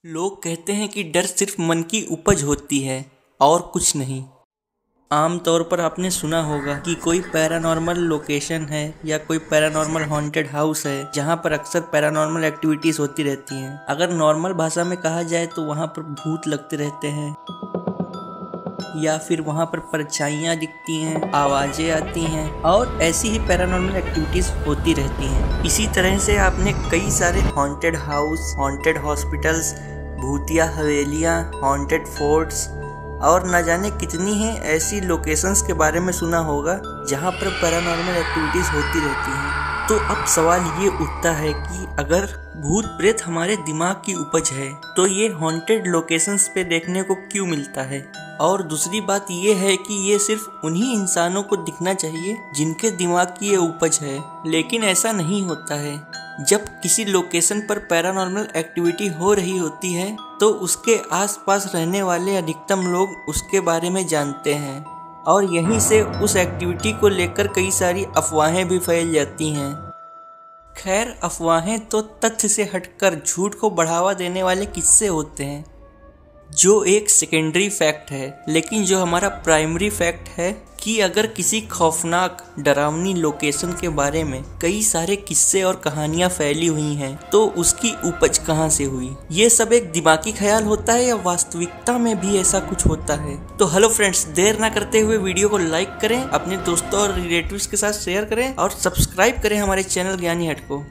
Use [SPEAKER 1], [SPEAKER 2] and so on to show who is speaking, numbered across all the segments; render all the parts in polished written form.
[SPEAKER 1] लोग कहते हैं कि डर सिर्फ मन की उपज होती है और कुछ नहीं। आमतौर पर आपने सुना होगा कि कोई पैरानॉर्मल लोकेशन है या कोई पैरानॉर्मल हॉन्टेड हाउस है जहां पर अक्सर पैरानॉर्मल एक्टिविटीज होती रहती हैं। अगर नॉर्मल भाषा में कहा जाए तो वहां पर भूत लगते रहते हैं या फिर वहां पर परछाइयाँ दिखती हैं, आवाजें आती हैं और ऐसी ही पैरानॉर्मल एक्टिविटीज होती रहती हैं। इसी तरह से आपने कई सारे हॉन्टेड हाउस, हॉन्टेड हॉस्पिटल्स, भूतिया हवेलियाँ, हॉन्टेड फोर्ट्स और न जाने कितनी ही ऐसी लोकेशंस के बारे में सुना होगा जहां पर पैरानॉर्मल एक्टिविटीज होती रहती हैं। तो अब सवाल ये उठता है कि अगर भूत प्रेत हमारे दिमाग की उपज है तो ये हॉन्टेड लोकेशंस पे देखने को क्यों मिलता है। और दूसरी बात ये है कि ये सिर्फ उन्हीं इंसानों को दिखना चाहिए जिनके दिमाग की ये उपज है, लेकिन ऐसा नहीं होता है। जब किसी लोकेशन पर पैरानॉर्मल एक्टिविटी हो रही होती है तो उसके आसपास रहने वाले अधिकतम लोग उसके बारे में जानते हैं और यहीं से उस एक्टिविटी को लेकर कई सारी अफवाहें भी फैल जाती हैं। खैर, अफवाहें तो तथ्य से हटकर झूठ को बढ़ावा देने वाले किस्से होते हैं, जो एक सेकेंडरी फैक्ट है। लेकिन जो हमारा प्राइमरी फैक्ट है कि अगर किसी खौफनाक डरावनी लोकेशन के बारे में कई सारे किस्से और कहानियां फैली हुई हैं तो उसकी उपज कहां से हुई। ये सब एक दिमागी ख्याल होता है या वास्तविकता में भी ऐसा कुछ होता है। तो हेलो फ्रेंड्स, देर ना करते हुए वीडियो को लाइक करें, अपने दोस्तों और रिलेटिव्स के साथ शेयर करें और सब्सक्राइब करें हमारे चैनल ज्ञानी हट को।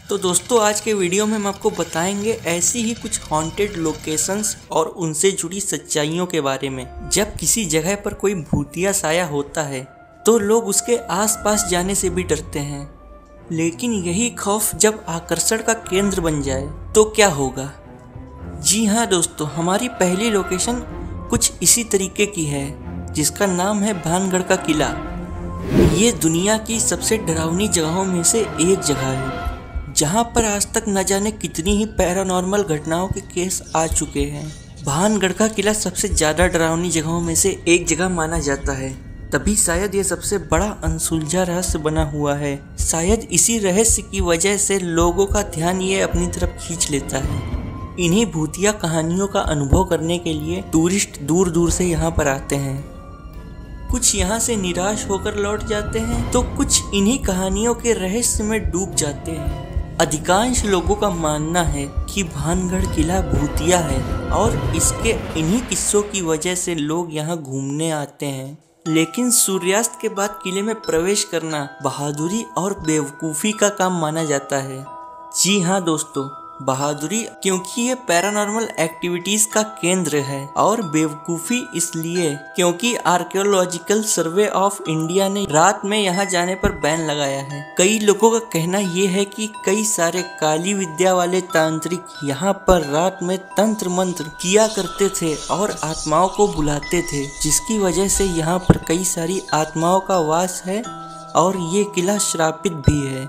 [SPEAKER 1] तो दोस्तों, आज के वीडियो में हम आपको बताएंगे ऐसी ही कुछ हॉन्टेड लोकेशंस और उनसे जुड़ी सच्चाइयों के बारे में। जब किसी जगह पर कोई भूतिया साया होता है तो लोग उसके आसपास जाने से भी डरते हैं, लेकिन यही खौफ जब आकर्षण का केंद्र बन जाए तो क्या होगा। जी हाँ दोस्तों, हमारी पहली लोकेशन कुछ इसी तरीके की है, जिसका नाम है भानगढ़ का किला। ये दुनिया की सबसे डरावनी जगहों में से एक जगह है जहां पर आज तक न जाने कितनी ही पैरानॉर्मल घटनाओं के केस आ चुके हैं। भानगढ़ का किला सबसे ज्यादा डरावनी जगहों में से एक जगह माना जाता है, तभी शायद ये सबसे बड़ा अनसुलझा रहस्य बना हुआ है। शायद इसी रहस्य की वजह से लोगों का ध्यान ये अपनी तरफ खींच लेता है। इन्हीं भूतिया कहानियों का अनुभव करने के लिए टूरिस्ट दूर दूर से यहाँ पर आते हैं। कुछ यहाँ से निराश होकर लौट जाते हैं तो कुछ इन्हीं कहानियों के रहस्य में डूब जाते हैं। अधिकांश लोगों का मानना है कि भानगढ़ किला भूतिया है और इसके इन्हीं किस्सों की वजह से लोग यहाँ घूमने आते हैं। लेकिन सूर्यास्त के बाद किले में प्रवेश करना बहादुरी और बेवकूफ़ी का काम माना जाता है। जी हाँ दोस्तों, बहादुरी क्योंकि ये पैरानॉर्मल एक्टिविटीज का केंद्र है और बेवकूफ़ी इसलिए क्योंकि आर्कियोलॉजिकल सर्वे ऑफ इंडिया ने रात में यहाँ जाने पर बैन लगाया है। कई लोगों का कहना ये है कि कई सारे काली विद्या वाले तांत्रिक यहाँ पर रात में तंत्र मंत्र किया करते थे और आत्माओं को बुलाते थे, जिसकी वजह से यहाँ पर कई सारी आत्माओं का वास है और ये किला श्रापित भी है।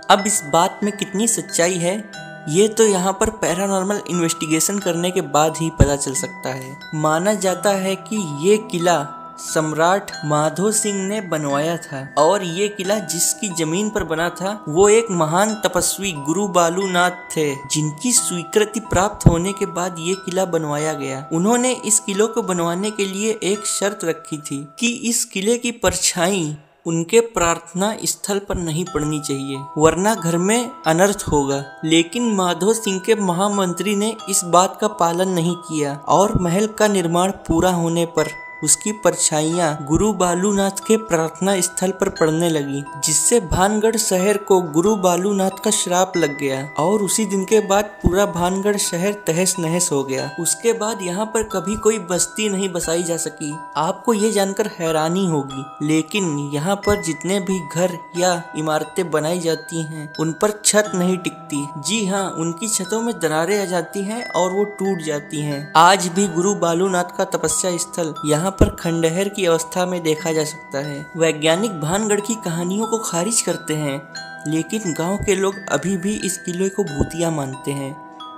[SPEAKER 1] अब इस बात में कितनी सच्चाई है ये तो यहाँ पर पैरानॉर्मल इन्वेस्टिगेशन करने के बाद ही पता चल सकता है। माना जाता है कि ये किला सम्राट माधो सिंह ने बनवाया था और ये किला जिसकी जमीन पर बना था वो एक महान तपस्वी गुरु बालूनाथ थे, जिनकी स्वीकृति प्राप्त होने के बाद ये किला बनवाया गया। उन्होंने इस किले को बनवाने के लिए एक शर्त रखी थी कि इस किले की परछाई उनके प्रार्थना स्थल पर नहीं पड़नी चाहिए, वरना घर में अनर्थ होगा। लेकिन माधो सिंह के महामंत्री ने इस बात का पालन नहीं किया और महल का निर्माण पूरा होने पर उसकी परछाइयां गुरु बालूनाथ के प्रार्थना स्थल पर पड़ने लगी, जिससे भानगढ़ शहर को गुरु बालूनाथ का श्राप लग गया और उसी दिन के बाद पूरा भानगढ़ शहर तहस नहस हो गया। उसके बाद यहाँ पर कभी कोई बस्ती नहीं बसाई जा सकी। आपको ये जानकर हैरानी होगी, लेकिन यहाँ पर जितने भी घर या इमारतें बनाई जाती हैं उन पर छत नहीं टिकती। जी हाँ, उनकी छतों में दरारें आ जाती हैं और वो टूट जाती हैं। आज भी गुरु बालूनाथ का तपस्या स्थल यहाँ पर खंडहर की अवस्था में देखा जा सकता है। वैज्ञानिक भानगढ़ की कहानियों को खारिज करते हैं, लेकिन गांव के लोग अभी भी इस किले को भूतिया मानते हैं।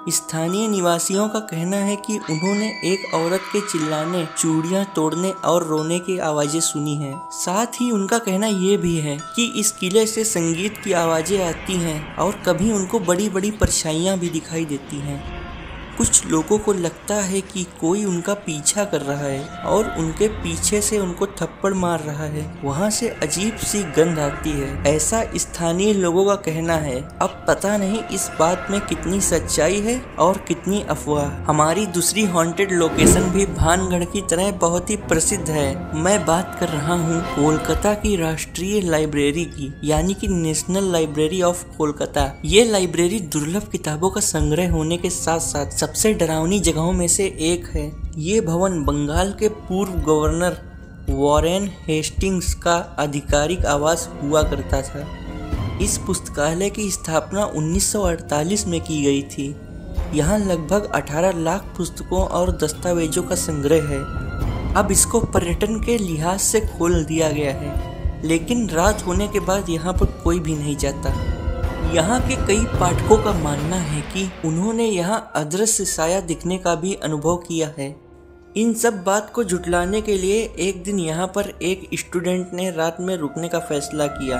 [SPEAKER 1] स्थानीय निवासियों का कहना है कि उन्होंने एक औरत के चिल्लाने, चूड़ियां तोड़ने और रोने की आवाजें सुनी हैं। साथ ही उनका कहना ये भी है कि इस किले से संगीत की आवाजें आती हैं और कभी उनको बड़ी बड़ी परछाइयां भी दिखाई देती हैं। कुछ लोगों को लगता है कि कोई उनका पीछा कर रहा है और उनके पीछे से उनको थप्पड़ मार रहा है। वहाँ से अजीब सी गंध आती है, ऐसा स्थानीय लोगों का कहना है। अब पता नहीं इस बात में कितनी सच्चाई है और कितनी अफवाह। हमारी दूसरी हॉन्टेड लोकेशन भी भानगढ़ की तरह बहुत ही प्रसिद्ध है। मैं बात कर रहा हूँ कोलकाता की राष्ट्रीय लाइब्रेरी की, यानी कि नेशनल लाइब्रेरी ऑफ कोलकाता। ये लाइब्रेरी दुर्लभ किताबों का संग्रह होने के साथ साथ सबसे डरावनी जगहों में से एक है। ये भवन बंगाल के पूर्व गवर्नर वॉरेन हेस्टिंग्स का आधिकारिक आवास हुआ करता था। इस पुस्तकालय की स्थापना 1948 में की गई थी। यहाँ लगभग 18 लाख पुस्तकों और दस्तावेजों का संग्रह है। अब इसको पर्यटन के लिहाज से खोल दिया गया है, लेकिन रात होने के बाद यहाँ पर कोई भी नहीं जाता। यहाँ के कई पाठकों का मानना है कि उन्होंने यहाँ अदृश्य साया दिखने का भी अनुभव किया है। इन सब बात को झुटलाने के लिए एक दिन यहाँ पर एक स्टूडेंट ने रात में रुकने का फैसला किया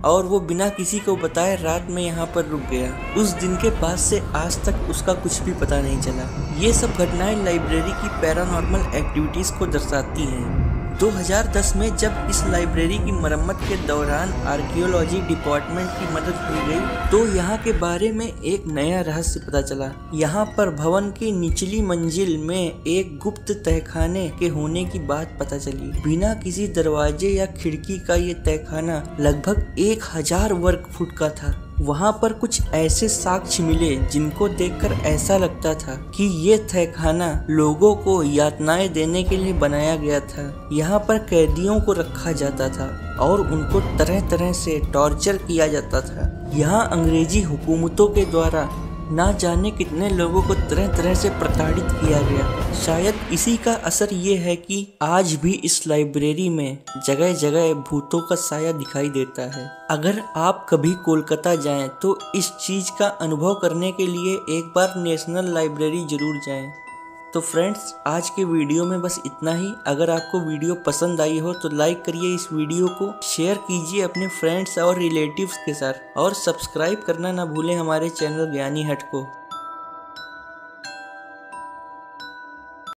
[SPEAKER 1] और वो बिना किसी को बताए रात में यहाँ पर रुक गया। उस दिन के बाद से आज तक उसका कुछ भी पता नहीं चला। ये सब घटनाएं लाइब्रेरी की पैरानॉर्मल एक्टिविटीज को दर्शाती हैं। 2010 में जब इस लाइब्रेरी की मरम्मत के दौरान आर्कियोलॉजी डिपार्टमेंट की मदद ली गई तो यहाँ के बारे में एक नया रहस्य पता चला। यहाँ पर भवन की निचली मंजिल में एक गुप्त तहखाने के होने की बात पता चली। बिना किसी दरवाजे या खिड़की का ये तहखाना लगभग 1000 वर्ग फुट का था। वहाँ पर कुछ ऐसे साक्ष्य मिले जिनको देखकर ऐसा लगता था कि ये तहखाना लोगों को यातनाएं देने के लिए बनाया गया था। यहाँ पर कैदियों को रखा जाता था और उनको तरह तरह से टॉर्चर किया जाता था। यहाँ अंग्रेजी हुकूमतों के द्वारा ना जाने कितने लोगों को तरह तरह से प्रताड़ित किया गया। शायद इसी का असर ये है कि आज भी इस लाइब्रेरी में जगह जगह भूतों का साया दिखाई देता है। अगर आप कभी कोलकाता जाएं तो इस चीज का अनुभव करने के लिए एक बार नेशनल लाइब्रेरी जरूर जाएं। तो फ्रेंड्स, आज के वीडियो में बस इतना ही। अगर आपको वीडियो पसंद आई हो तो लाइक करिए इस वीडियो को, शेयर कीजिए अपने फ्रेंड्स और रिलेटिव्स के साथ और सब्सक्राइब करना ना भूलें हमारे चैनल ज्ञानी हट को।